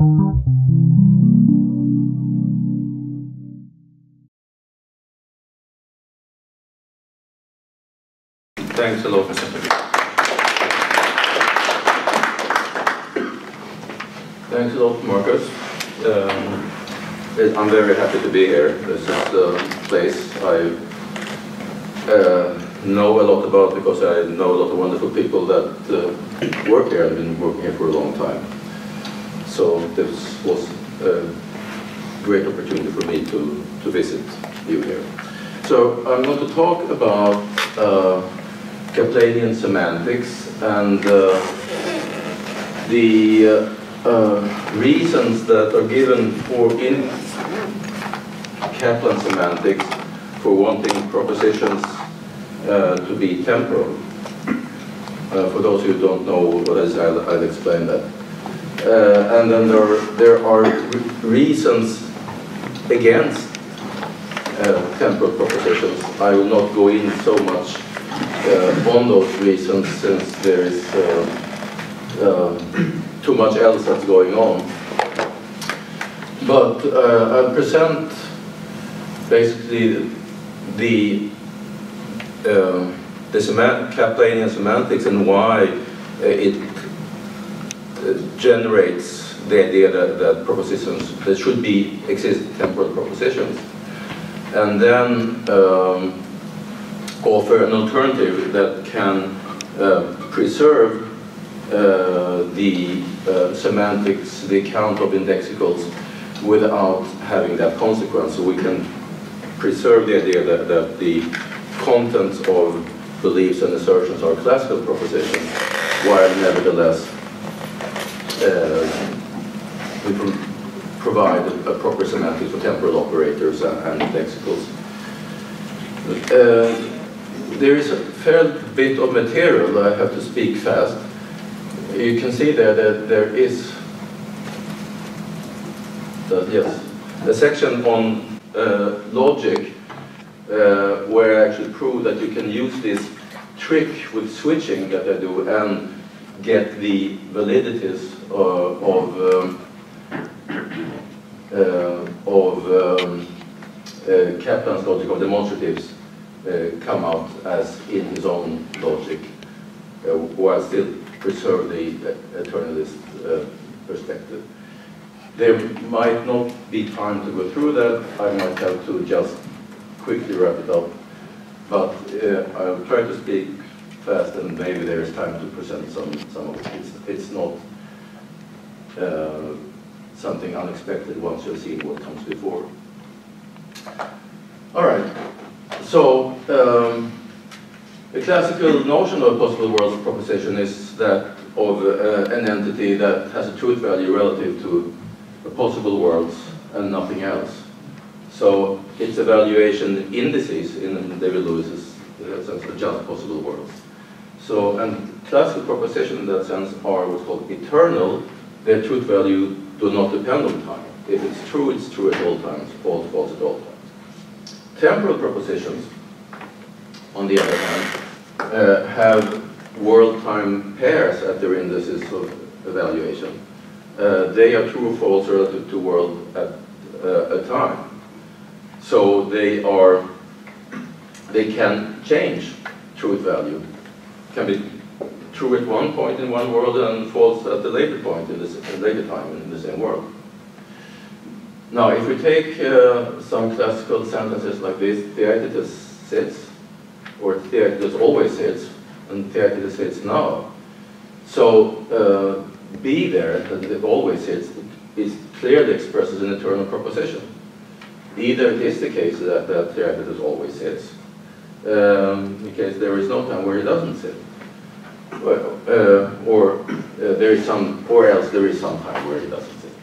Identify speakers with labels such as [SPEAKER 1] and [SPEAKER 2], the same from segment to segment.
[SPEAKER 1] Thanks a lot, Mr. Pagin. Thanks a lot, Marcus. I'm very happy to be here. This is a place I know a lot about because I know a lot of wonderful people that work here. I've been working here for a long time. So this was a great opportunity for me to visit you here. So I'm going to talk about Kaplanian semantics and the reasons that are given for in Kaplan semantics for wanting propositions to be temporal. For those who don't know what it is, I'll explain that. And then there are reasons against temporal propositions. I will not go in so much on those reasons since there is too much else that's going on. But I'll present basically the Kaplanian semantics and why it generates the idea that propositions, there should exist temporal propositions. And then offer an alternative that can preserve the semantics, the account of indexicals, without having that consequence. So we can preserve the idea that the contents of beliefs and assertions are classical propositions, while nevertheless we provide a proper semantics for temporal operators and indexicals. There is a fair bit of material. I have to speak fast. You can see there that there is a section on logic where I actually prove that you can use this trick with switching that I do and get the validities of Kaplan's logic of demonstratives come out as in his own logic, while still preserve the eternalist perspective. There might not be time to go through that. I might have to just quickly wrap it up. But I'll try to speak fast, and maybe there is time to present some of it. It's not something unexpected once you've seen what comes before. All right. So the classical notion of possible worlds proposition is that of an entity that has a truth value relative to possible worlds and nothing else. So its evaluation indices in David Lewis's sense are just possible worlds. So, and classical propositions in that sense are what's called eternal. Their truth value do not depend on time. If it's true at all times, false at all times. Temporal propositions, on the other hand, have world-time pairs at their indices of evaluation. They are true or false relative to world at a time. So they can change truth value. Can be true at one point in one world and false at a later point in a later time in the same world. Now, if we take some classical sentences like this, Theaetetus sits, or Theaetetus always sits, and Theaetetus sits now. So be there, that it always sits, is clearly expresses an eternal proposition. Either it is the case that Theaetetus always sits, in case there is no time where he doesn't sit, or else there is some time where he doesn't sit.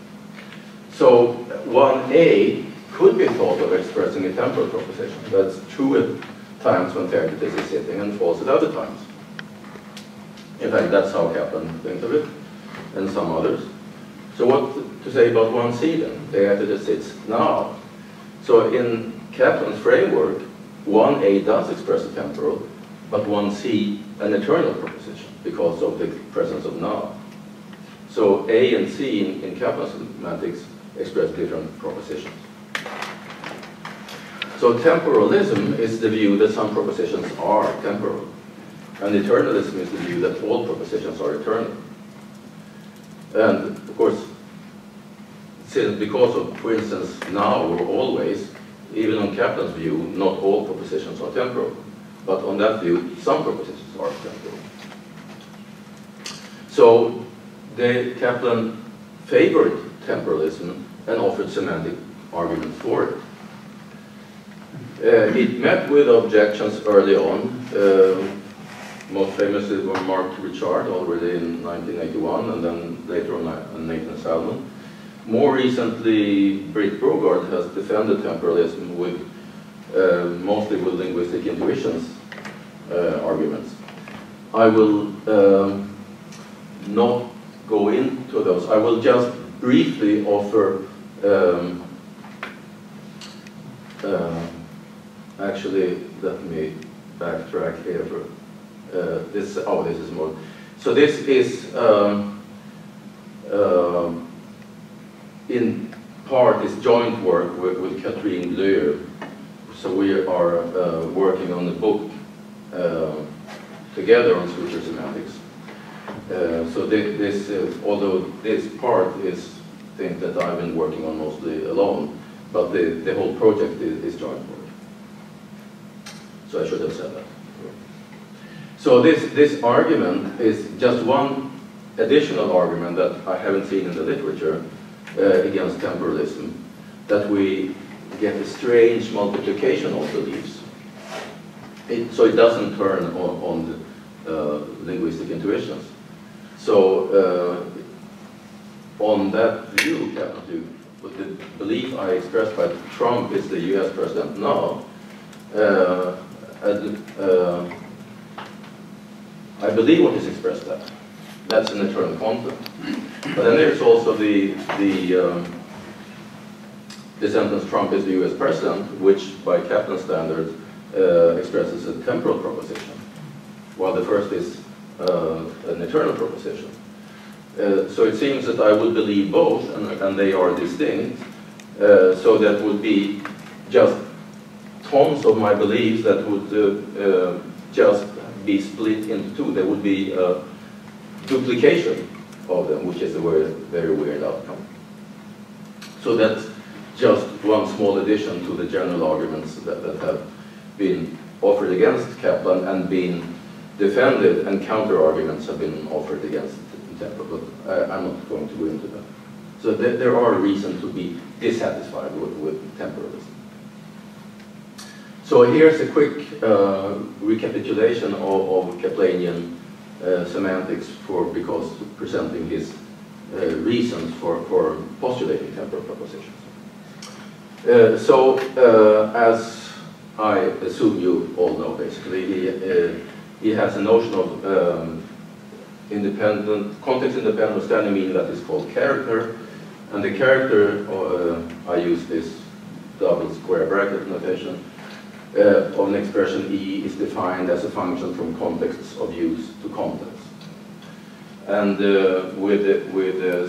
[SPEAKER 1] So 1a could be thought of expressing a temporal proposition that's true at times when Theaetetus is sitting and false at other times. In fact, that's how Kaplan thinks of it, and some others. So what to say about 1c then? Theaetetus sits now. So in Kaplan's framework, 1a does express a temporal, but 1c an eternal proposition because of the presence of now. So A and C in Kaplan semantics express different propositions. So temporalism is the view that some propositions are temporal. And eternalism is the view that all propositions are eternal. And of course, because of, for instance, now or always, even on Kaplan's view, not all propositions are temporal. But on that view, some propositions are temporal. So Kaplan favored temporalism and offered semantic arguments for it. It met with objections early on. Most famously were Mark Richard already in 1981, and then later on Nathan Salmon. More recently, Britt Brogard has defended temporalism with mostly with linguistic intuitions arguments. I will not go into those. I will just briefly offer actually, let me backtrack here for this. Oh, this is more. So this is in part is joint work with Catherine Bleuer. So we are working on the book together on switcher semantics. So this although this part is things that I've been working on mostly alone, but the whole project is joint work. So I should have said that. So this argument is just one additional argument that I haven't seen in the literature against temporalism, that we get a strange multiplication of beliefs. So it doesn't turn on the linguistic intuitions. So on that view, with the belief I expressed by Trump is the US president now, I believe what is expressed there. That's an eternal content. But then there's also the sentence Trump is the US president, which by Kaplan standards expresses a temporal proposition, while the first is an eternal proposition. So it seems that I would believe both, and they are distinct. So that would be just tons of my beliefs that would just be split into two. There would be a duplication of them, which is a very weird outcome. So that's just one small addition to the general arguments that have been offered against Kaplan and been defended, and counter-arguments have been offered against Temporal, but I'm not going to go into that. So there are reasons to be dissatisfied with temporalism. So here's a quick recapitulation of Kaplanian semantics because presenting his reasons for postulating temporal propositions. As I assume you all know, basically, he has a notion of context-independent understanding, meaning that is called character, and the character, I use this double square bracket notation, of an expression E is defined as a function from contexts of use to context. And with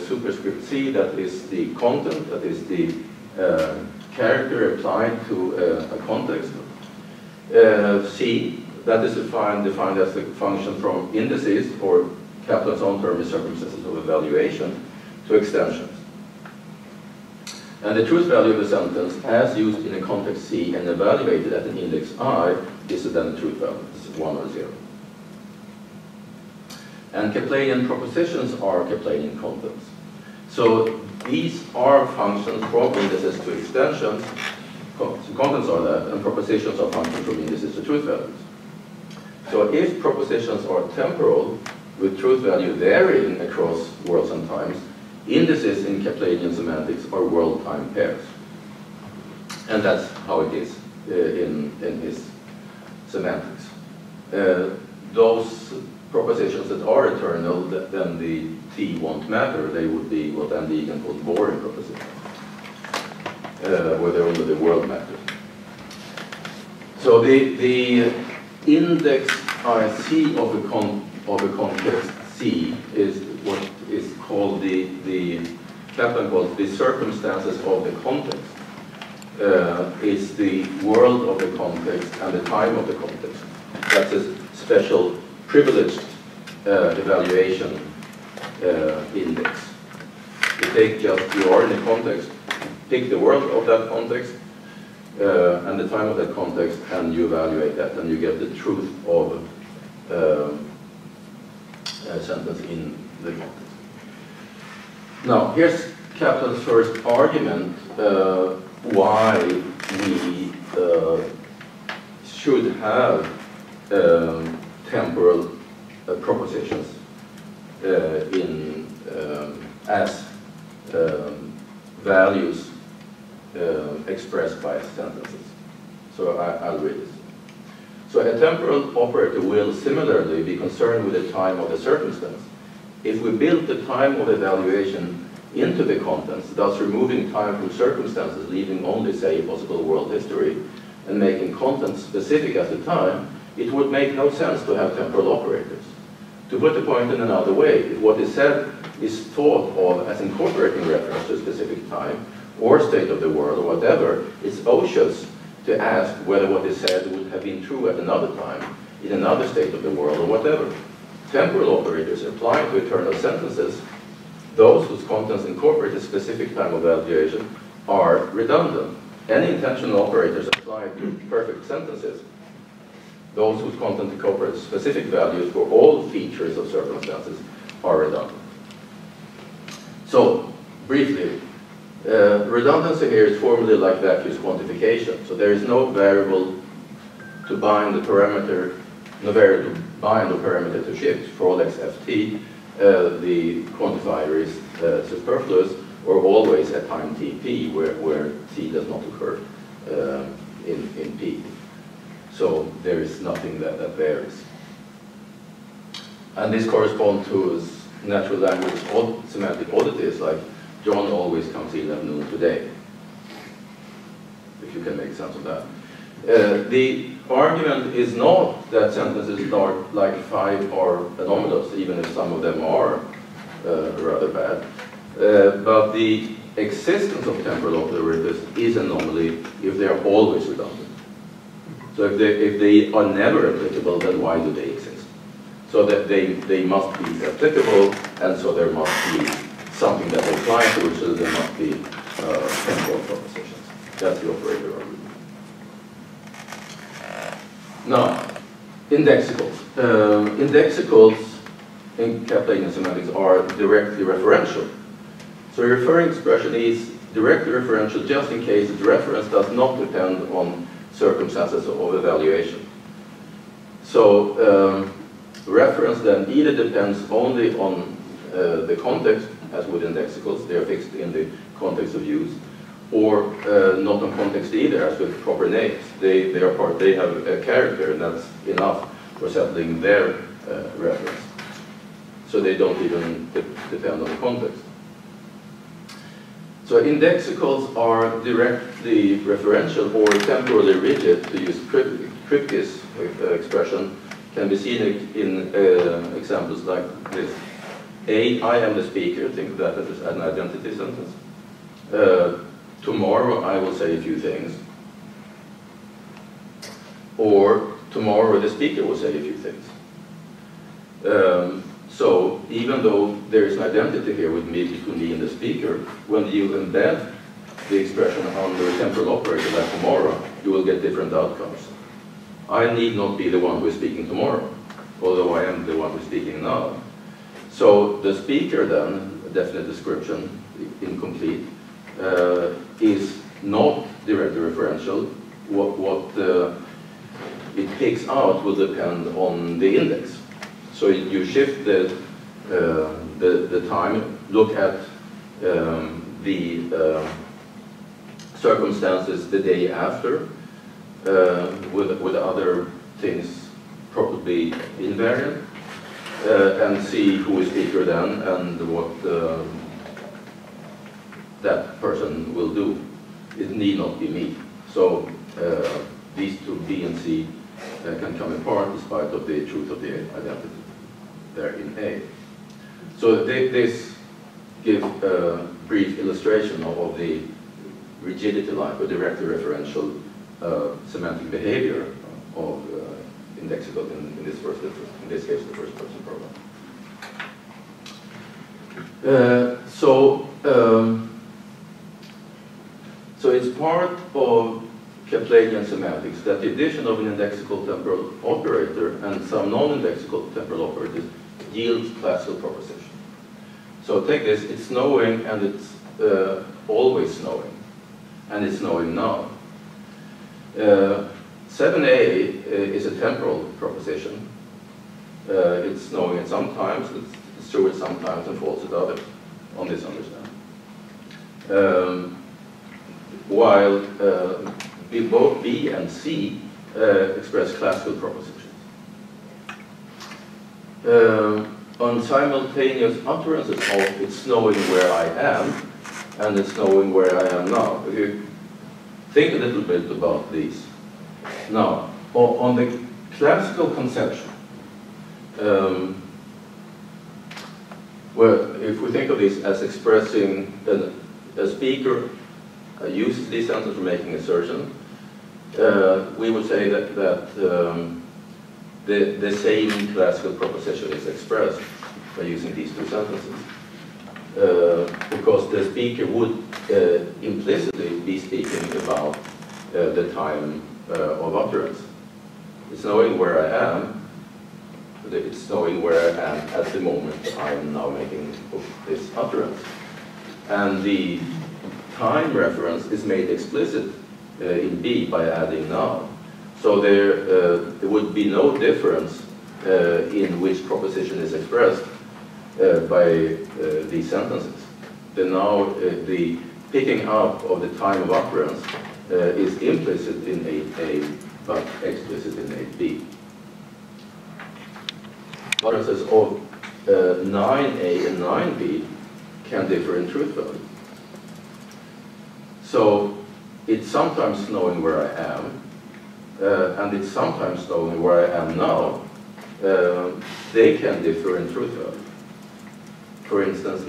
[SPEAKER 1] superscript C, that is the content, that is the character applied to a context. C, that is defined as a function from indices, or Kaplan's own term is circumstances of evaluation, to extensions. And the truth value of a sentence, as used in a context C and evaluated at an index I, is then the truth value. This is 1 or 0. And Kaplanian propositions are Kaplanian contents. So these are functions from indices to extensions. So contents are that, and propositions are functions from indices to truth values. So if propositions are temporal, with truth value varying across worlds and times, indices in Kaplanian semantics are world-time pairs. And that's how it is in his semantics. Those propositions that are eternal, then the T won't matter. They would be what Andy Egan calls boring propositions, where only the world matters. So the index IC of a context C is what is called Kaplan calls the circumstances of the context. Is the world of the context and the time of the context. That's a special privileged evaluation index. You take just you are in a context, pick the world of that context and the time of that context, and you evaluate that, and you get the truth of a sentence in the context. Now, here's Kaplan's first argument why we should have temporal propositions as values expressed by sentences. So I'll read this. So a temporal operator will similarly be concerned with the time of the circumstance. If we build the time of evaluation into the contents, thus removing time from circumstances, leaving only, say, possible world history, and making content specific at the time, it would make no sense to have temporal operators. To put the point in another way, if what is said is thought of as incorporating reference to a specific time, or state of the world, or whatever, it's odious to ask whether what is said would have been true at another time, in another state of the world, or whatever. Temporal operators applying to eternal sentences, those whose contents incorporate a specific time of evaluation, are redundant. Any intentional operators applied to perfect sentences, those whose content incorporate specific values for all features of circumstances, are redundant. So, briefly, redundancy here is formally like vacuous quantification. So there is no variable to bind the parameter, no variable to bind the parameter to shift. For all x ft, the quantifier is superfluous, or always at time tp, where t does not occur in p. So there is nothing that varies. And this corresponds to natural language semantic oddities, like John always comes in at noon today, if you can make sense of that. The argument is not that sentences like 5 are anomalous, even if some of them are rather bad. But the existence of temporal operators is an anomaly if they are always redundant. So if they are never applicable, then why do they exist? So that they must be applicable, and so there must be something that they apply to, so there must be temporal propositions. That's the operator argument. Now, indexicals. Indexicals in Kaplan semantics are directly referential. So a referring expression is directly referential just in case its reference does not depend on circumstances of evaluation. So reference then either depends only on the context, as with indexicals, they are fixed in the context of use, or not on context either, as with proper names. They have a character, and that's enough for settling their reference. So they don't even depend on the context. So indexicals are directly referential or temporally rigid, to use Kripke's expression, can be seen in examples like this. I am the speaker, think of that as an identity sentence. Tomorrow I will say a few things. Or tomorrow the speaker will say a few things. So even though there is an identity here with me, between me and the speaker, when you embed the expression under a temporal operator like tomorrow, you will get different outcomes. I need not be the one who is speaking tomorrow, although I am the one who is speaking now. So the speaker then, a definite description, incomplete, is not directly referential. What it picks out will depend on the index. So you shift the time, look at the circumstances the day after, with other things probably invariant, and see who is speaker then and what that person will do. It need not be me. So these two, B and C, can come apart despite of the truth of the identity there in A. So this gives a brief illustration of the rigidity-like or directly referential semantic behavior of Indexicals in this case, the first-person program. So it's part of Kaplanian semantics that the addition of an indexical temporal operator and some non-indexical temporal operators yields classical proposition. So take this, it's snowing and it's always snowing, and it's snowing now. 7a is a temporal proposition. It's snowing at some times, it's true at some times and false at others, on this understanding. While both B and C express classical propositions. On simultaneous utterances of it's snowing where I am and it's snowing where I am now. If you think a little bit about these. Now, on the classical conception, well, if we think of this as expressing a speaker uses these sentences for making assertion, we would say that the same classical proposition is expressed by using these two sentences. Because the speaker would implicitly be speaking about the time of utterance. It's knowing where I am, it's knowing where I am at the moment I am now making this utterance. And the time reference is made explicit in B by adding now. So there would be no difference in which proposition is expressed by these sentences. The picking up of the time of utterance is implicit in 8a, but explicit in 8b. Utterances of 9a and 9b can differ in truth value. So it's sometimes knowing where I am, and it's sometimes knowing where I am now. They can differ in truth value. For instance,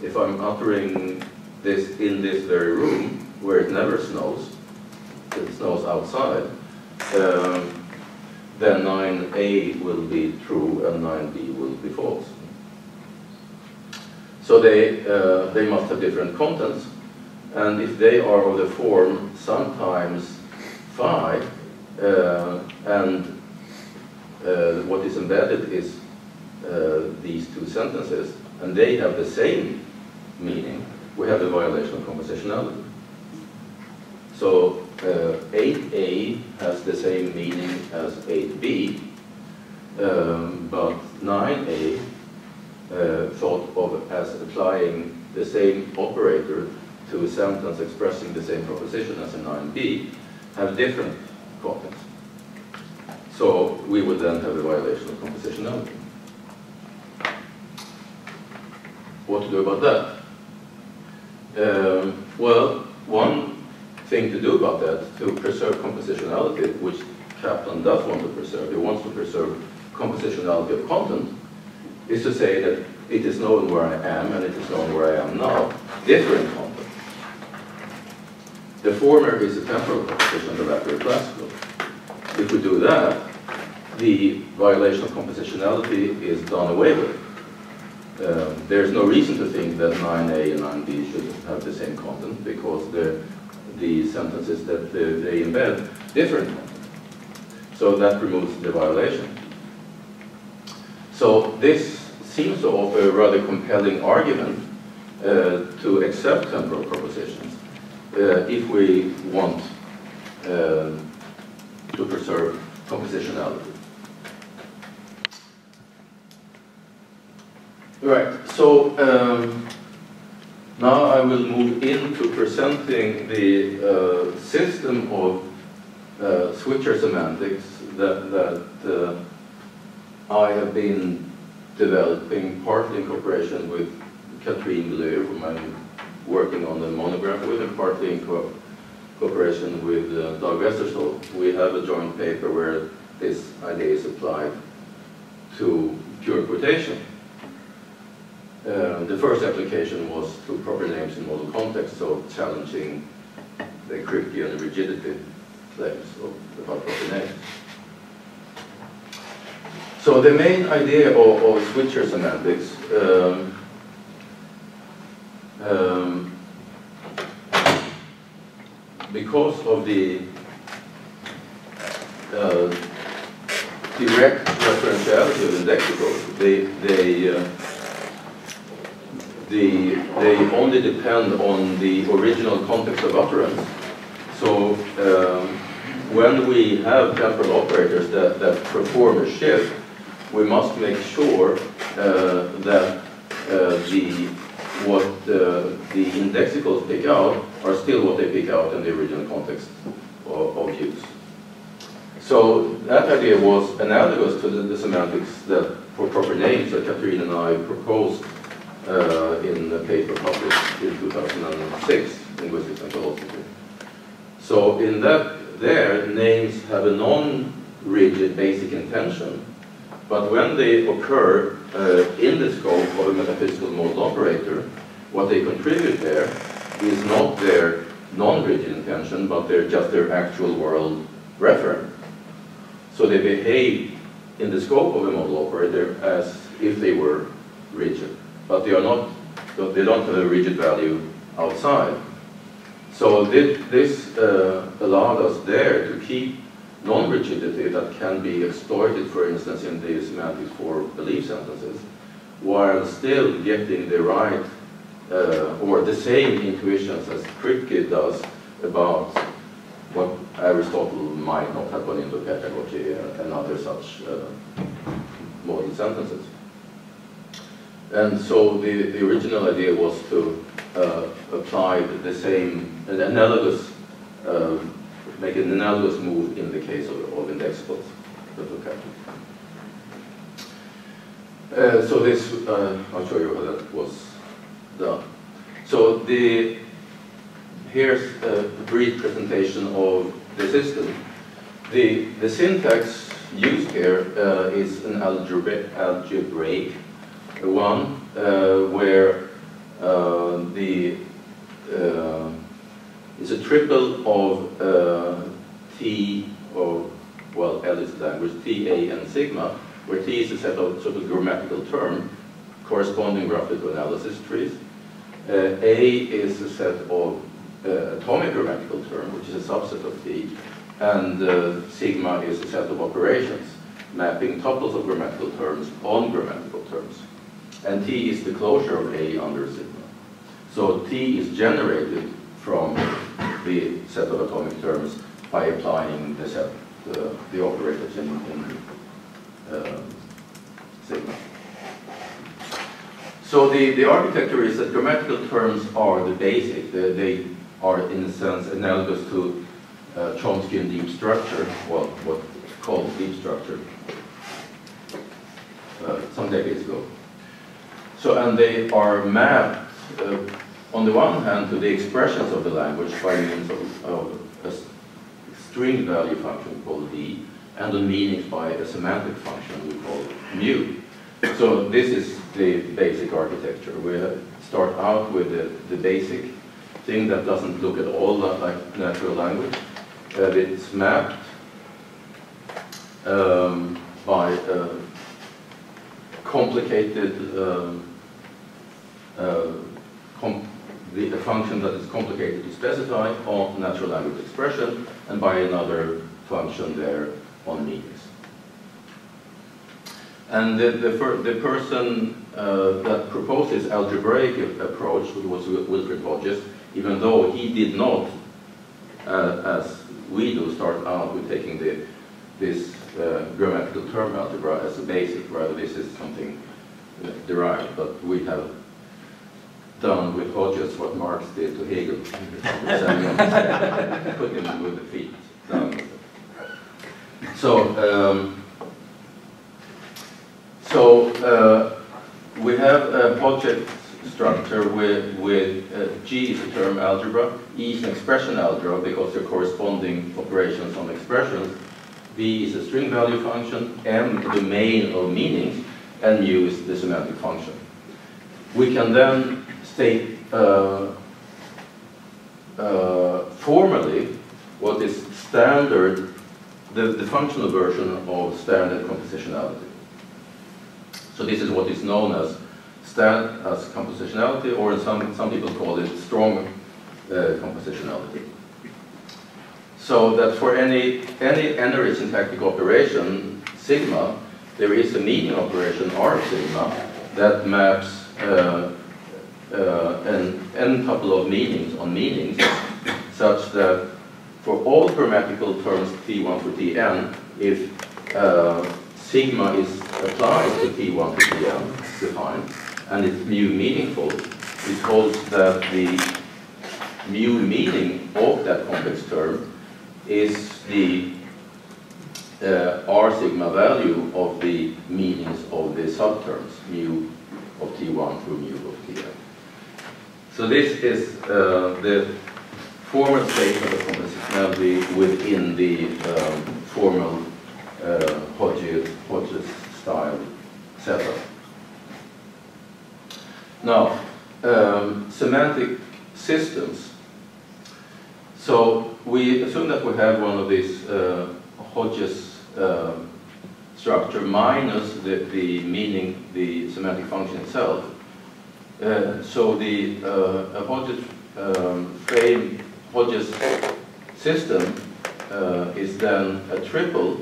[SPEAKER 1] if I'm uttering this in this very room where it never snows, it snows outside, then 9a will be true and 9b will be false. So they must have different contents, and if they are of the form sometimes phi, and what is embedded is these two sentences, and they have the same meaning, we have the violation of compositionality. So 8a has the same meaning as 8b, but 9a thought of as applying the same operator to a sentence expressing the same proposition as a 9b have different contents. So we would then have a violation of compositionality. What to do about that? Well, one thing to do about that, to preserve compositionality, which Kaplan does want to preserve, he wants to preserve compositionality of content, is to say that it is known where I am and it is known where I am now, different content. The former is a temporal proposition, the latter a classical. If we do that, the violation of compositionality is done away with. There's no reason to think that 9a and 9b should have the same content, because the sentences that they embed different content. So that removes the violation. So this seems to offer a rather compelling argument to accept temporal propositions if we want to preserve compositionality. Right, so now I will move into presenting the system of switcher semantics that I have been developing, partly in cooperation with Catherine Bleu, whom I'm working on the monograph with, and partly in cooperation with Dag Westerståhl. We have a joint paper where this idea is applied to pure quotation. The first application was to proper names in model context, so challenging the Kripkean rigidity claims about proper names. So the main idea of switcher semantics because of the direct referentiality of indexicals, they only depend on the original context of utterance. So when we have temporal operators that perform a shift, we must make sure that what the indexicals pick out are still what they pick out in the original context of use. So that idea was analogous to the semantics that for proper names that Catherine and I proposed in a paper published in 2006, Linguistics and Philosophy. So in that, names have a non-rigid basic intention, but when they occur in the scope of a metaphysical modal operator, what they contribute there is not their non-rigid intention, but they're just their actual world referent. So they behave in the scope of a modal operator as if they were rigid, but they are not. They don't have a rigid value outside. So this allowed us there to keep non-rigidity that can be exploited, for instance, in the semantics for belief sentences, while still getting the right or the same intuitions as Kripke does about what Aristotle might not have gone into pedagogy and other such model sentences. And so the original idea was to apply the same, make an analogous move in the case of indexicals. So this, I'll show you how that was done. So here's a brief presentation of the system. The syntax used here is an algebraic one, where it's a triple of T, or, well, L is the language, T, A, and sigma, where T is a set of sort of grammatical term corresponding roughly to analysis trees. A is a set of atomic grammatical term, which is a subset of T, and sigma is a set of operations, mapping tuples of grammatical terms on grammatical terms. And T is the closure of A under sigma. So T is generated from the set of atomic terms by applying the operators in sigma. So the architecture is that grammatical terms are the basic. They are, in a sense, analogous to Chomskyan deep structure, well, what's called deep structure, some decades ago. So, and they are mapped, on the one hand, to the expressions of the language by means of a string value function called D, and on meanings by a semantic function we call mu. So this is the basic architecture. We start out with the basic thing that doesn't look at all like natural language. It's mapped by complicated a function that is complicated to specify on natural language expression, and by another function there on meanings. And the person that proposed this algebraic approach was Wilfred Hodges, even though he did not, as we do, start out with taking this grammatical term algebra as a basic. Rather, this is something derived, but we have done with Hodges what Marx did to Hegel, put him with the feet down. So we have a project structure with G is a term algebra, E is an expression algebra because they're corresponding operations on expressions, V is a string value function, M the domain of meanings, and mu is the semantic function. We can then state formally what is standard, the functional version of standard compositionality. So this is what is known as compositionality, or some people call it strong compositionality. So that for any n-ary syntactic operation, sigma, there is a meaning operation, R sigma, that maps an n-tuple of meanings on meanings, such that for all grammatical terms T1 for Tn, if sigma is applied to T1 for Tn, defined, and it's mu meaningful, it holds that the mu meaning of that complex term is the R sigma value of the meanings of the subterms, mu of T1 through mu of Tn. So this is the formal statement of compositionality within the formal Hodges style setup. Now, semantic systems. So we assume that we have one of these Hodges structure minus the meaning, the semantic function itself. So the Hodges frame, Hodges system is then a triple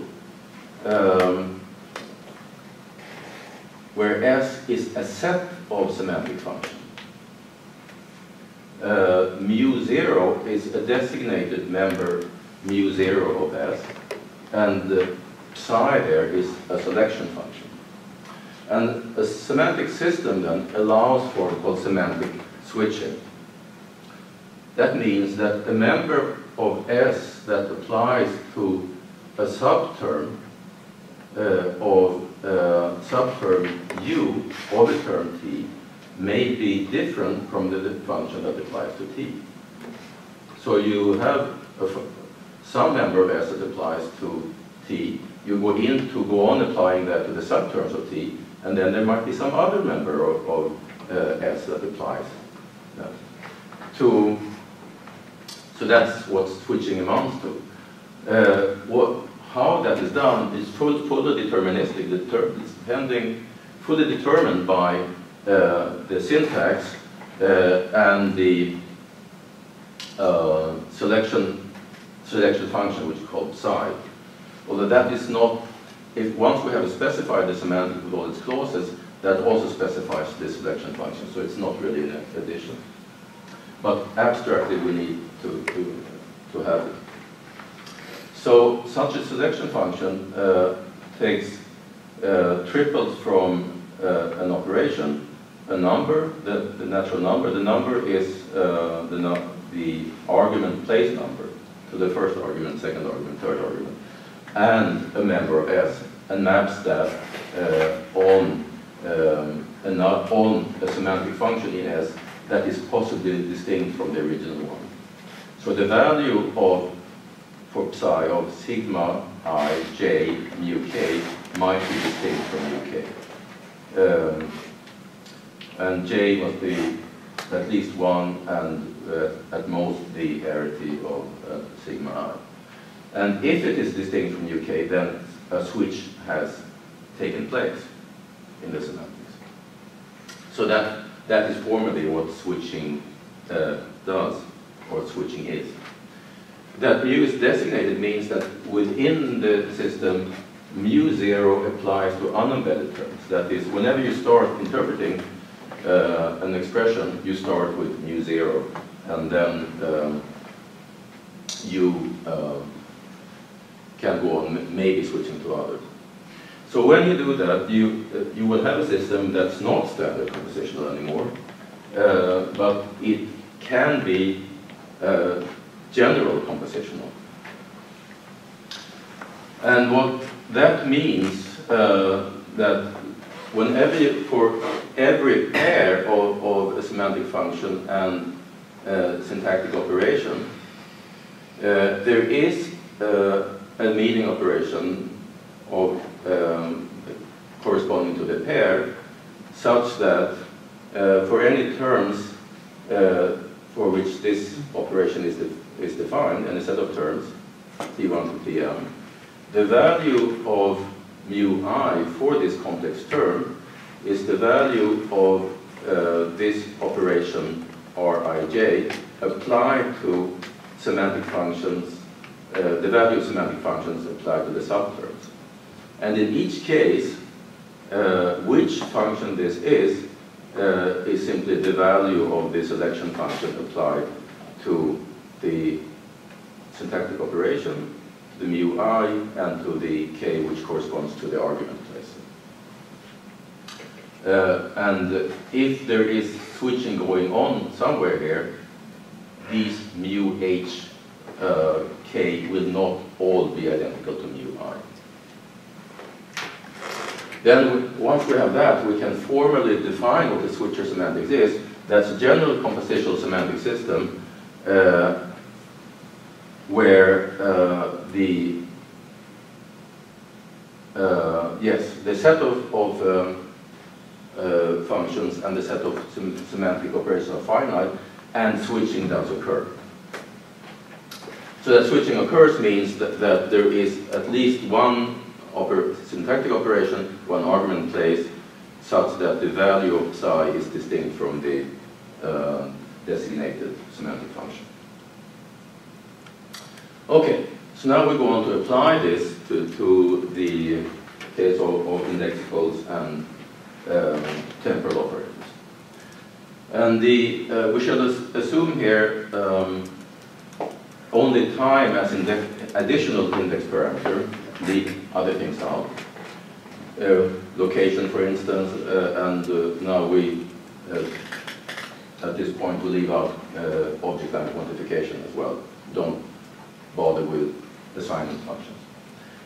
[SPEAKER 1] where S is a set of semantic functions. Mu0 is a designated member, mu0 of S, and the psi there is a selection function. And a semantic system then allows for what's called semantic switching. That means that a member of S that applies to a subterm of subterm U of a term T may be different from the function that applies to T. So you have some member of S that applies to T, you go on applying that to the subterms of T, and then there might be some other member of S that applies that to. So that's what switching amounts to. How that is done is fully deterministic. It's fully determined by the syntax and the selection function, which is called psi. Although that is not, once we have specified the semantic with all its clauses, that also specifies the selection function. So it's not really an addition. But abstractly, we need to have it. So such a selection function takes triples from an operation, a number, the natural number. The number is the argument place number, so the first argument, second argument, third argument, and a member of S, and maps that on a semantic function in S that is possibly distinct from the original one. So the value for psi of sigma I j mu k might be distinct from mu k. And j must be at least 1 and at most the arity of sigma I. And if it is distinct from mu k, then a switch has taken place in the semantics. So that is formally what switching does, or switching is. That mu is designated means that within the system, mu0 applies to unembedded terms. That is, whenever you start interpreting an expression, you start with mu0, and then you can go on maybe switching to others. So when you do that, you will have a system that's not standard compositional anymore, but it can be general compositional. And what that means, that whenever for every pair of a semantic function and syntactic operation, there is a meaning operation of corresponding to the pair, such that for any terms for which this operation is defined, and a set of terms, T1 to Tm, the value of mu I for this complex term is the value of this operation Rij applied to semantic functions, the value of semantic functions applied to the subterms. And in each case, which function this is simply the value of the selection function applied to the syntactic operation, the mu I, and to the k which corresponds to the argument place. And if there is switching going on somewhere here, these mu h k will not all be identical to mu I. Then once we have that, we can formally define what the switcher semantics is. That's a general compositional semantic system where the set of functions and the set of semantic operations are finite, and switching does occur. So that switching occurs means that there is at least one syntactic operation, one argument place, such that the value of psi is distinct from the designated semantic function. Okay, so now we go on to apply this to the case of indexicals and temporal operators. And we shall assume here only time as additional index parameter, leave other things out. Location, for instance, and now we, at this point, we leave out object and quantification as well. Don't bother with assignment functions.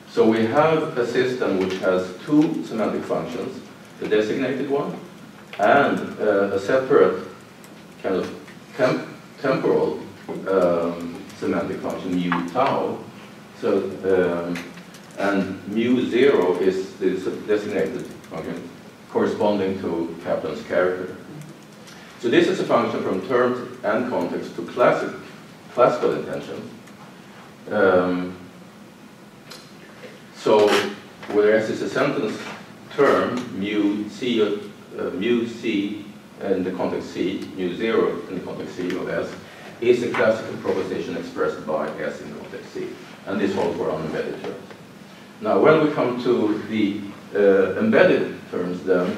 [SPEAKER 1] So we have a system which has two semantic functions, the designated one, and a separate kind of temporal semantic function, mu tau. So, and mu 0 is the designated function corresponding to Kaplan's character. So this is a function from terms and context to classical intension. So whereas it's a sentence term, mu c in the context C, mu 0 in the context C of S, is a classical proposition expressed by S in the context C. And this holds for unembedded terms. Now, when we come to the embedded terms, then,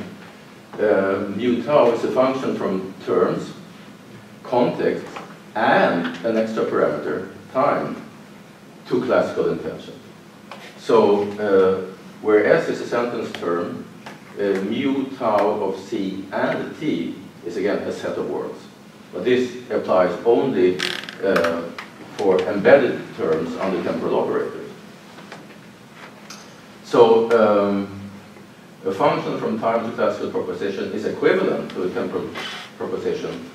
[SPEAKER 1] mu tau is a function from terms, context, and an extra parameter, time, to classical intension. So, where S is a sentence term, mu tau of C and T is again a set of words. But this applies only for embedded terms under temporal operators. So a function from time to classical proposition is equivalent to a temporal proposition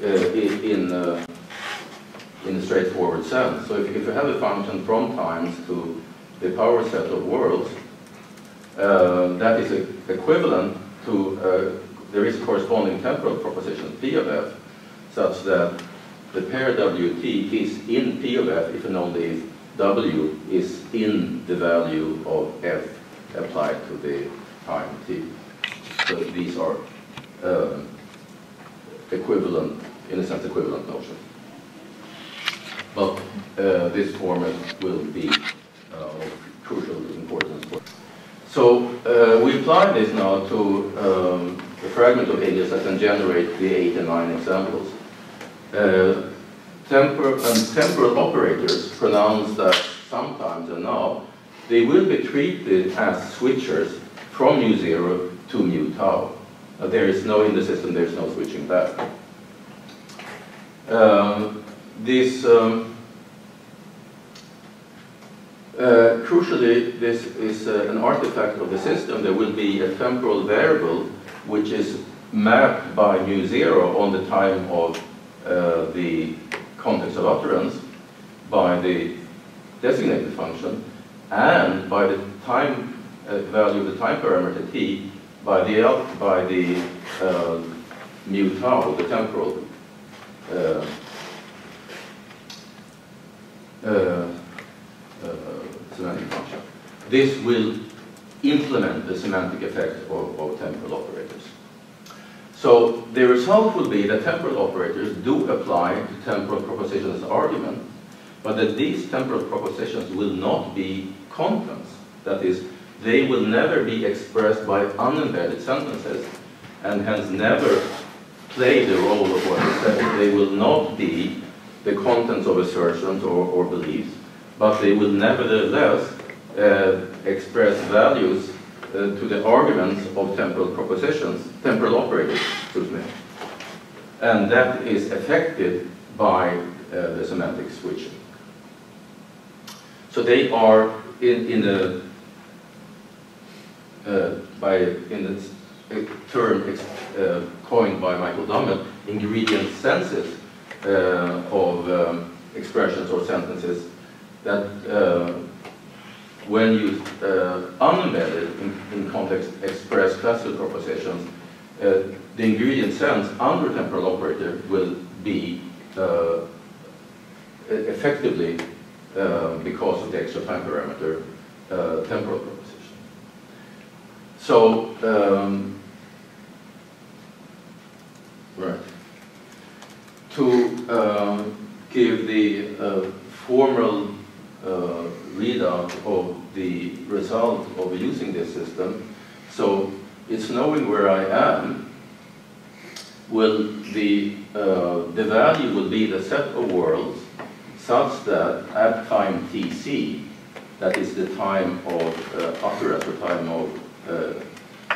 [SPEAKER 1] in a straightforward sense. So if you have a function from times to the power set of worlds, that is equivalent to, there is a corresponding temporal proposition P of F, such that the pair Wt is in P of F if and only if W is in the value of F applied to the time T. So these are equivalent, in a sense, equivalent notions. But this format will be of crucial importance. So we apply this now to a fragment of alias that can generate the 8 and 9 examples. Temporal operators, pronounced as sometimes and now, they will be treated as switchers from mu 0 to mu tau. There is no, in the system, there is no switching back. Crucially, this is an artifact of the system. There will be a temporal variable which is mapped by mu 0 on the time of the context of utterance by the designated function, and by the time value of the time parameter t by the mu tau, the temporal semantic function. This will implement the semantic effect of temporal operators. So the result will be that temporal operators do apply to temporal propositions as argument, but that these temporal propositions will not be contents. That is, they will never be expressed by unembedded sentences, and hence never play the role of what is said. They will not be the contents of assertions or beliefs, but they will nevertheless express values to the arguments of temporal propositions, temporal operators, excuse me. And that is affected by the semantic switching. So they are in the term coined by Michael Dummett, ingredient senses of expressions or sentences that when you unembedded in context express classical propositions, the ingredient sense under temporal operator will be effectively, because of the extra time parameter, temporal proposition. So, right. To give the formal readout of the result of using this system, so it's knowing where I am. Will the value will be the set of worlds such that at time tc, that is the time of utterance, or time of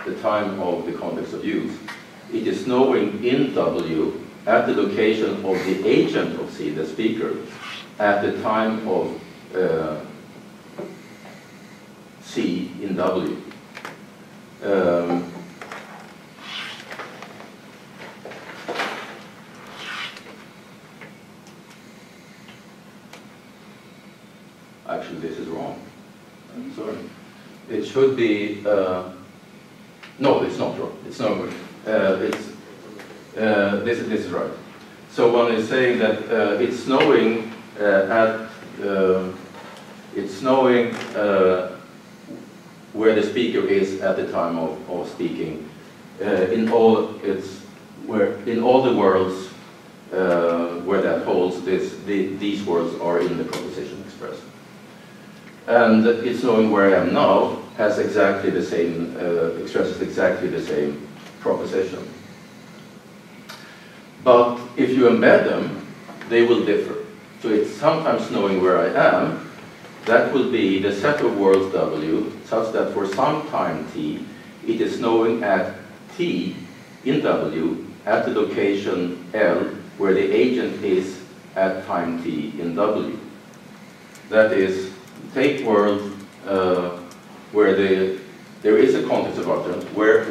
[SPEAKER 1] the time of the context of use, it is knowing in W at the location of the agent of C, the speaker, at the time of C in W. Actually, this is wrong. I'm sorry. It should be. No, it's not wrong. It's not good. This is right. So one is saying that it's knowing it's knowing where the speaker is at the time of speaking. In all the worlds where that holds, these words are in the proposition expressed. And it's knowing where I am now has exactly the same, expresses exactly the same proposition. But if you embed them, they will differ. So it's sometimes knowing where I am. That will be the set of worlds W, such that for some time t, it is knowing at t in W at the location L, where the agent is at time t in W. That is, take world where there is a context of utterance, where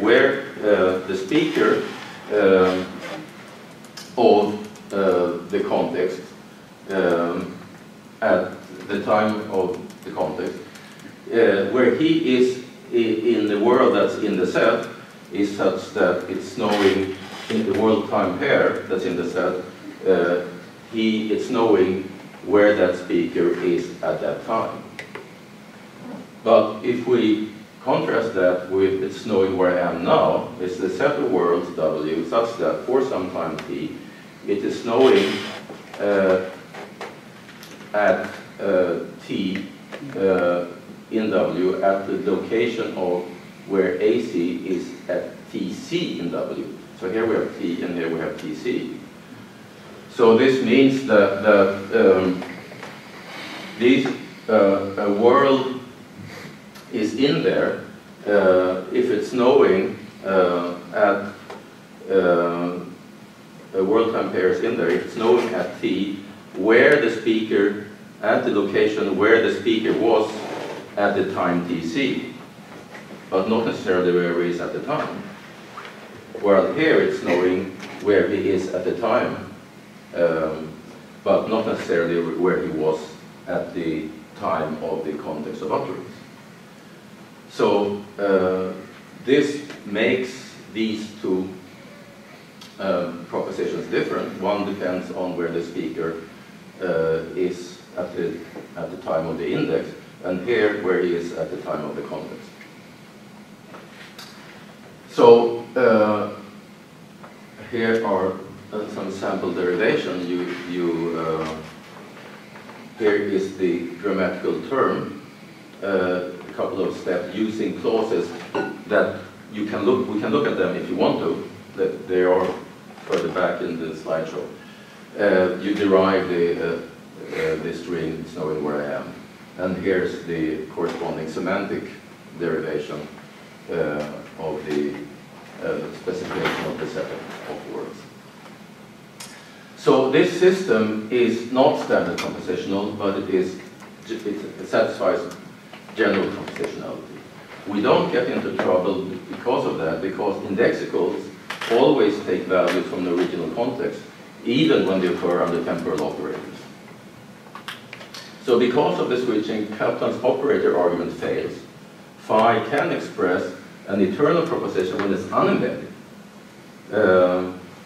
[SPEAKER 1] the speaker of the context at the time of the context, where he is in the world that's in the set, is such that it's knowing in the world time pair that's in the set, it's knowing where that speaker is at that time. But if we contrast that with it's knowing where I am now, it's the set of worlds W such that for some time t, it is knowing at t in W at the location of where AC is at TC in W. So here we have T and here we have TC. So this means that this world is in there if it's knowing at a world time pair is in there, if it's knowing at T where the speaker, at the location where the speaker was at the time TC, but not necessarily where he is at the time. While here it's knowing where he is at the time, but not necessarily where he was at the time of the context of utterance. So this makes these two propositions different. One depends on where the speaker is at the time of the index, and here where he is at the time of the context. So here are some sample derivation. Here is the grammatical term, a couple of steps using clauses that we can look at them if you want to. That they are further back in the slideshow. You derive the string, it's knowing where I am. And here's the corresponding semantic derivation of the specification of the set of words. So this system is not standard compositional, but it satisfies general compositionality. We don't get into trouble because of that, because indexicals always take values from the original context, even when they occur under temporal operators. So because of the switching, Kaplan's operator argument fails. Phi can express an eternal proposition when it's unembedded.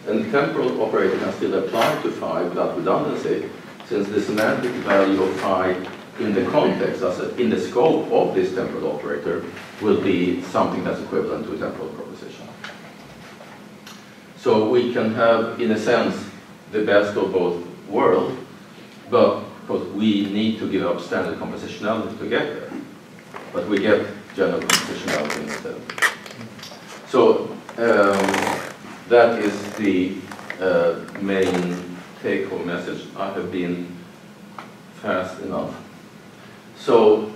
[SPEAKER 1] And the temporal operator can still apply to phi without redundancy, since the semantic value of phi in the context, in the scope of this temporal operator, will be something that's equivalent to a temporal proposition. So we can have, in a sense, the best of both worlds, but because we need to give up standard compositionality to get there. But we get general compositionality instead. So that is the main take-home message. I have been fast enough. So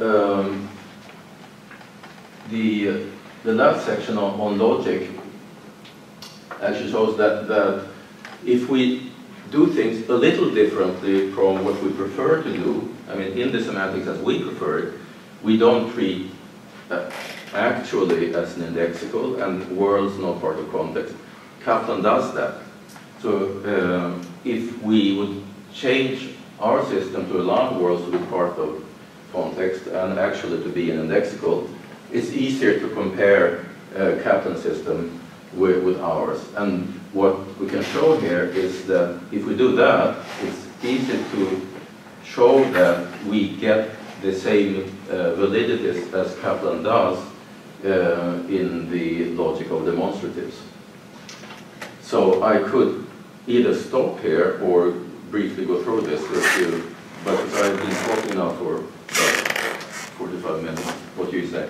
[SPEAKER 1] the last section on logic actually shows that if we do things a little differently from what we prefer to do, I mean, in the semantics as we prefer it, we don't treat actually as an indexical, and worlds not part of context. Kaplan does that. So if we would change our system to allow worlds to be part of context and actually to be an indexical, it's easier to compare Kaplan's system with ours. And what we can show here is that if we do that, it's easy to show that we get the same validities as Kaplan does in the logic of demonstratives. So I could either stop here or briefly go through this with you, but I've been talking now for about 45 minutes. What do you say?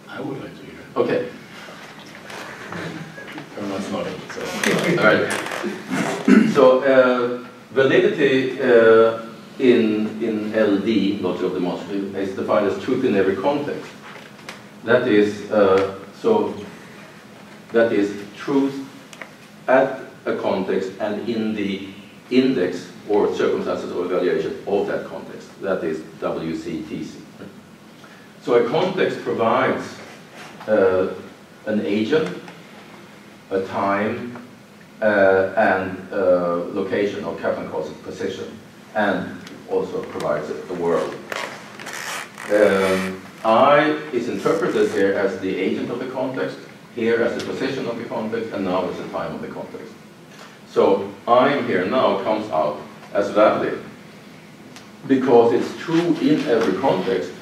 [SPEAKER 2] I would like to hear.
[SPEAKER 1] Okay.
[SPEAKER 2] Everyone's nodding. So.
[SPEAKER 1] All right. So validity in LD, logic of demonstrative, is defined as truth in every context. That is that is truth at a context and in the index or circumstances or evaluation of that context. That is WCTC. So a context provides an agent, a time, and location, or Kaplan calls it position, and also provides a world. I is interpreted here as the agent of the context, here as the position of the context, and now as the time of the context. So I'm here now comes out as valid because it's true in every context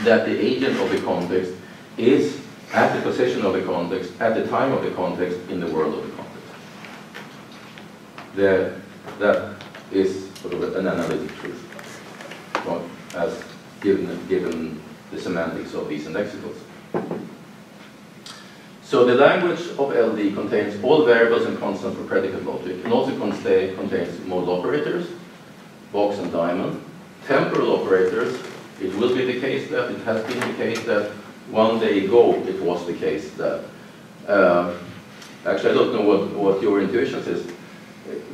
[SPEAKER 1] that the agent of the context is at the position of the context, at the time of the context, in the world of the context. That is sort of an analytic truth, as given the semantics of these indexicals. So the language of LD contains all variables and constants for predicate logic, and also contains modal operators, box and diamond, temporal operators. It will be the case that, it has been the case that one day ago it was the case that, actually I don't know what your intuition is.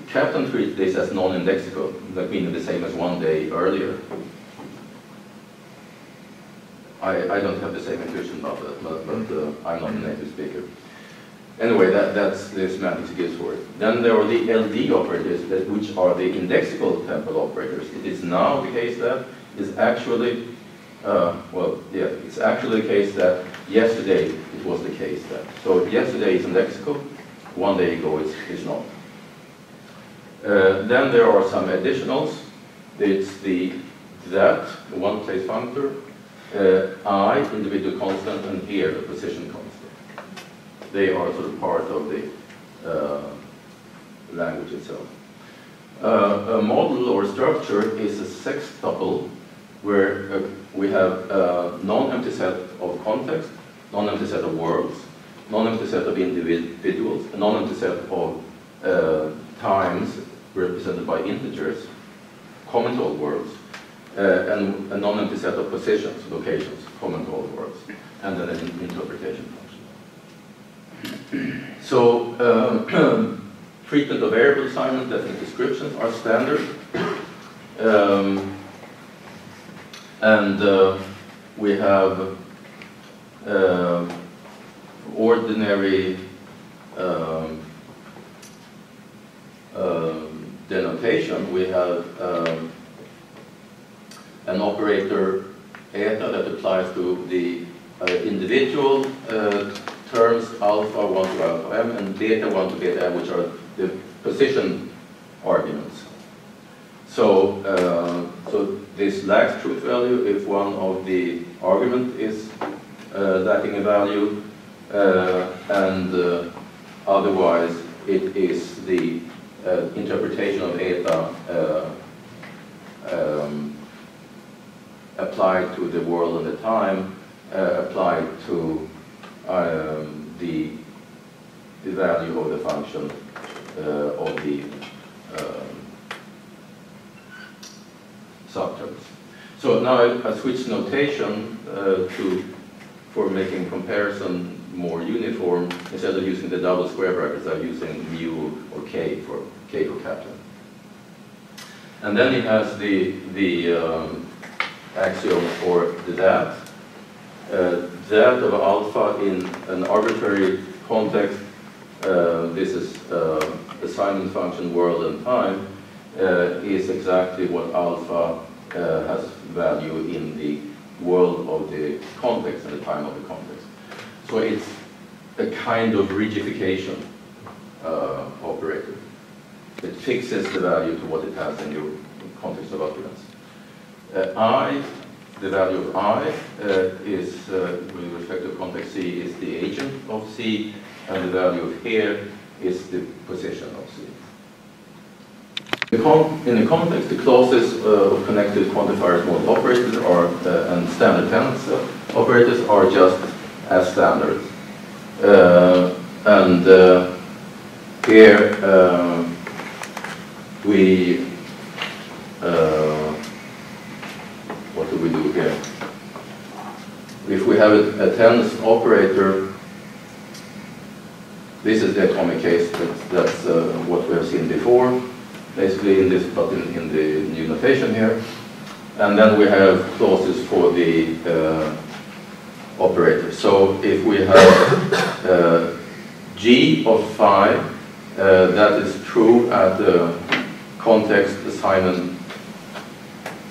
[SPEAKER 1] Kaplan treats this as non-indexical, that meaning the same as one day earlier. I don't have the same intuition about that, but I'm not a native speaker. Anyway, that's the semantics gives for it. Then there are the LD operators, which are the indexical temporal operators. It is now the case that is actually, it's actually the case that yesterday it was the case that. So yesterday is indexical, one day ago it's not. Then there are some additionals. It's the one place functor, I, individual constant, and here the position constant. They are sort of part of the language itself. A model or structure is a sextuple where we have a non-empty set of context, non-empty set of words, non-empty set of individuals, a non-empty set of times represented by integers, common to all words, and a non-empty set of positions, locations, common to all words, and then an interpretation function. So, treatment of variable assignment, definite descriptions are standard. We have ordinary denotation. We have an operator eta that applies to the individual terms alpha 1 to alpha m and beta 1 to beta m, which are the position arguments. So, so this lacks truth value if one of the argument is lacking a value, and otherwise it is the interpretation of eta applied to the world and the time, applied to the value of the function of the subterms. So now I switch notation for making comparison more uniform. Instead of using the double square brackets, I'm using mu or k for Kaplan. And then it has the axiom for that. That of alpha in an arbitrary context, this is assignment function world and time, is exactly what alpha has value in the world of the context and the time of the context. So it's a kind of rigidification operator. It fixes the value to what it has in your context of occurrence. The value of I is, with respect to context C, is the agent of C, and the value of here is the position of C. In the context, the clauses of connected quantifiers model operators are, and standard tense operators are just as standard. Here what do we do here? If we have a tense operator, this is the atomic case, that's what we have seen before, basically in this, but in the new notation here. And then we have clauses for the operator. So if we have G of phi, that is true at the context assignment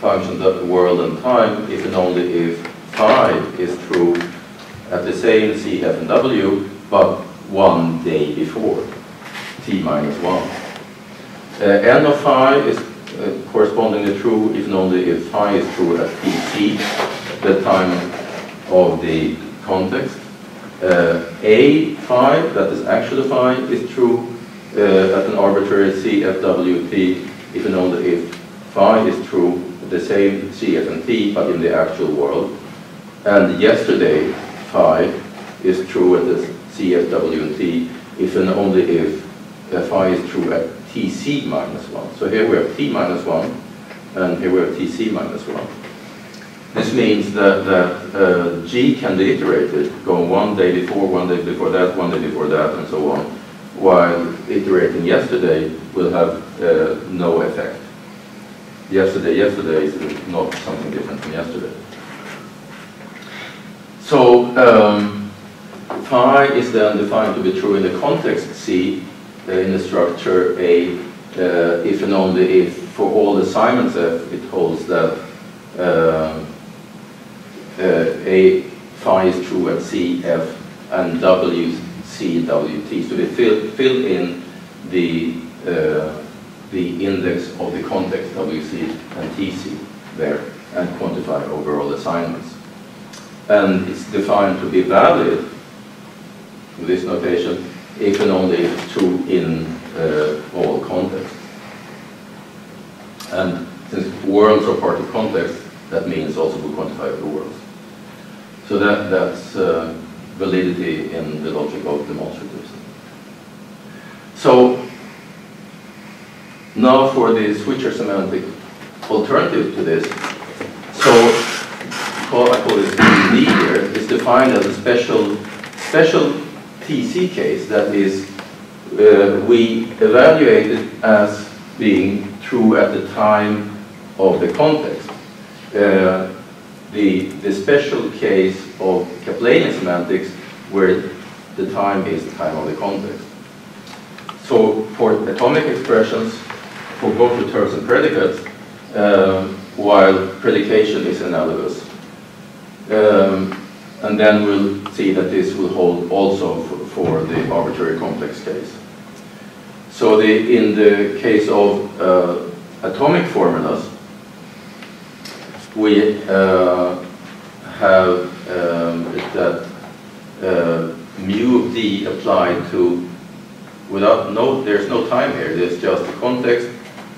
[SPEAKER 1] function of the world and time, if and only if phi is true at the same C, F, and W, but one day before, T minus 1. N of phi is correspondingly true if and only if phi is true at Tc, the time of the context. A phi, that is actually phi, is true at an arbitrary C, F, W, T, if and only if phi is true at the same C, F, and T, but in the actual world. And yesterday, phi is true at the C, F, W, and T, if and only if phi is true at Tc minus 1. So here we have T minus 1, and here we have Tc minus 1. This means that G can be iterated, going one day before that, one day before that, and so on, while iterating yesterday will have no effect. Yesterday is not something different from yesterday. So phi is then defined to be true in the context C in the structure A if and only if for all assignments F it holds that A phi is true at C, F, and W, C, W, T. So they fill in the index of the context WC and TC there and quantify overall assignments. And it's defined to be valid with this notation if and only if it's true in all contexts. And since worlds are part of context, that means also we quantify the worlds. So that's validity in the logic of demonstratives. So now for the switcher semantic alternative to this. So I call this D here, is defined as a special TC case that is we evaluate it as being true at the time of the context. The special case of Kaplanian semantics where the time is the time of the context. So for atomic expressions, for both the terms and predicates, while predication is analogous. And then we'll see that this will hold also for the arbitrary complex case. So in the case of atomic formulas, we have that mu of D applied to, there's no time here, there's just the context,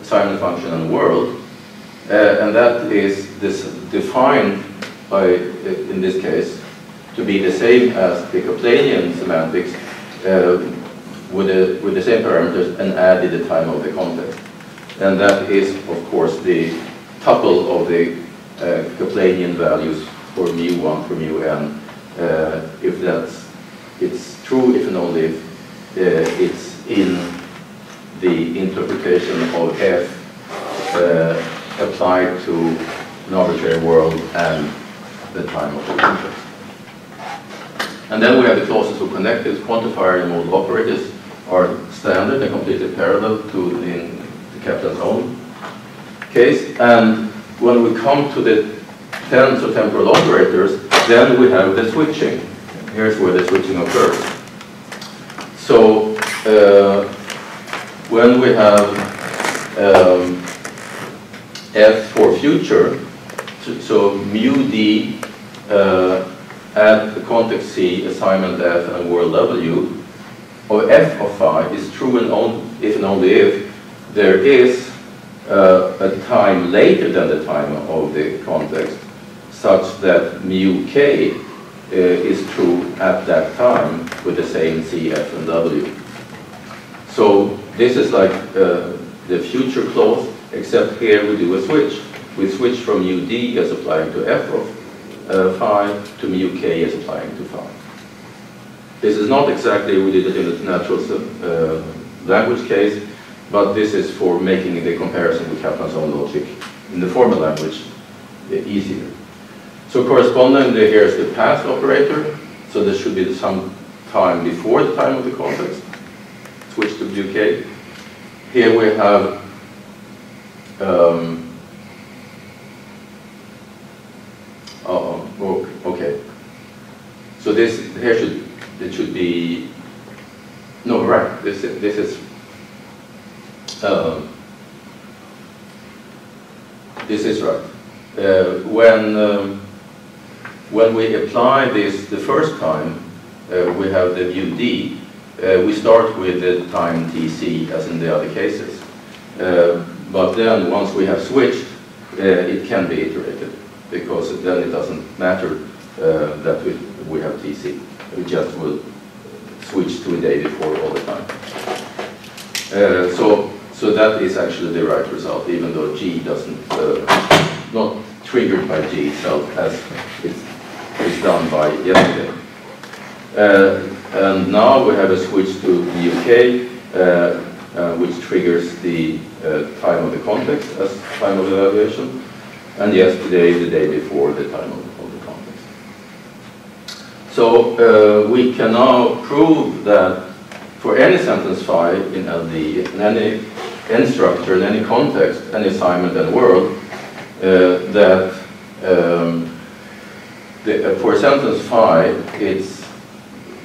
[SPEAKER 1] assignment function, and world. And that is defined by, in this case, to be the same as the Kaplanian semantics with the same parameters and added the time of the context. And that is, of course, the tuple of the Kaplanian values for mu1 for mu_n. If it's true, if and only if it's in the interpretation of F applied to an arbitrary world and the time of the context. And then we have the clauses of connected quantifier and modal operators are standard and completely parallel to the Kaplan's own case. And when we come to the tens or temporal operators, then we have the switching. Here's where the switching occurs. So when we have F for future, so mu D at the context C, assignment F, and world W, or F of phi is true if and only if there is a time later than the time of the context, such that mu K is true at that time with the same C, F, and W. So this is like the future clause, except here we do a switch. We switch from mu D as applying to F of phi to mu K as applying to phi. This is not exactly, we did it in the natural language case, but this is for making the comparison with Kaplan's own logic in the formal language easier. So correspondingly, here's the path operator. So there should be some time before the time of the context. Switch to mu K. Here we have okay. So this here should be no right. This is right. When we apply this the first time, we have the mu D. We start with the time TC as in the other cases. But then once we have switched, it can be iterated, because then it doesn't matter that we have TC. We just will switch to a day before all the time. So that is actually the right result, even though G doesn't, not triggered by G itself as it's done by yesterday. And now we have a switch to the UK, which triggers the time of the context as time of evaluation, and yesterday the day before the time of the context. So we can now prove that for any sentence phi in LD, in any structure, in any context, any assignment and world, that for a sentence phi, it's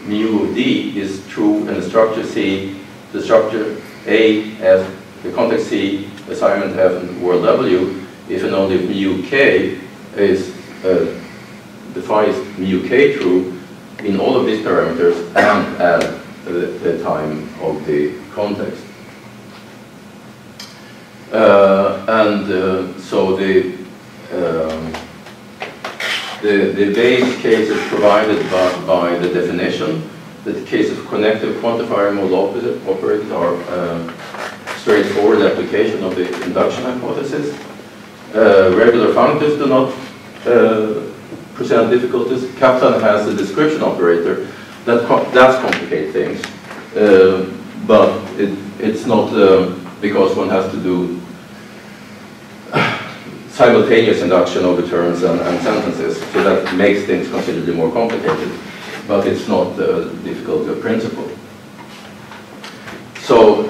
[SPEAKER 1] mu of D is true in the structure C, the structure A as the context C, assignment F, and world W, if and only if mu K is the phi is mu K true in all of these parameters and at the time of the context. So the base case is provided by the definition. The case of connective quantifier model operators are straightforward application of the induction hypothesis. Regular functors do not present difficulties. Kaplan has a description operator that does complicate things, but it's not because one has to do simultaneous induction over terms and sentences, so that makes things considerably more complicated, but it's not a difficult principle. So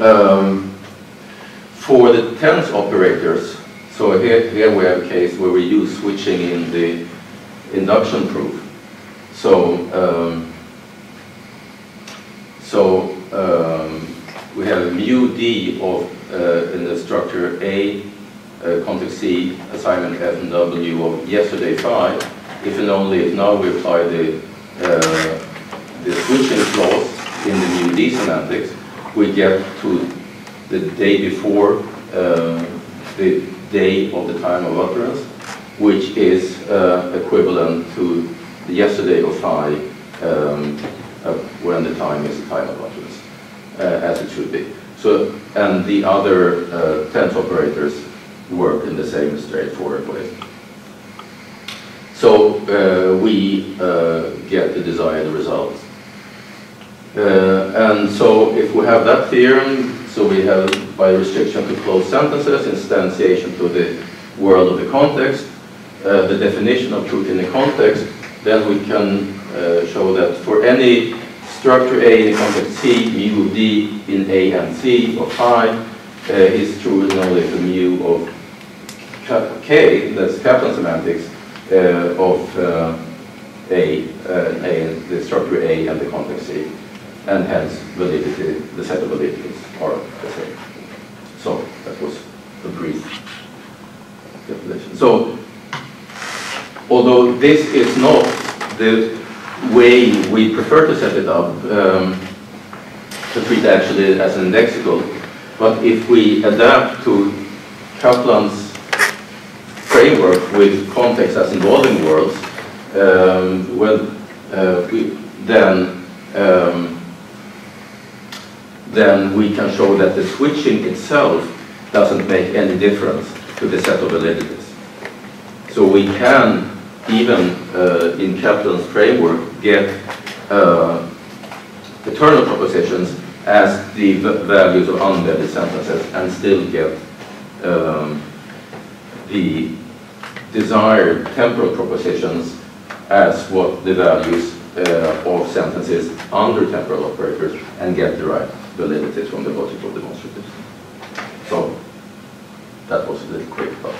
[SPEAKER 1] for the tense operators, so here we have a case where we use switching in the induction proof. We have mu D of in the structure A, context C, assignment F and W of yesterday phi, if and only if now we apply the switching clause in the mu D semantics, we get to the day before the day of the time of utterance, which is equivalent to the yesterday of phi when the time is the time of utterance, as it should be. So, and the other tense operators work in the same straightforward way. So we get the desired results. And so if we have that theorem, so we have by restriction to closed sentences, instantiation to the world of the context, the definition of truth in the context, then we can show that for any structure A in the context C, mu of D in A and C of phi is true and only if the mu of K, that's Kaplan semantics, of the structure A and the context C, and hence validity, the set of validities are the same. So that was a brief definition. So although this is not the way we prefer to set it up, to treat actually as an indexical, but if we adapt to Kaplan's framework with context as involving worlds, then we can show that the switching itself doesn't make any difference to the set of validities. So we can, even in Kaplan's framework, get eternal propositions as the values of unvetted sentences and still get the desired temporal propositions as what the values of sentences under temporal operators and get the right validities from the logical demonstratives. So that was a little quick, but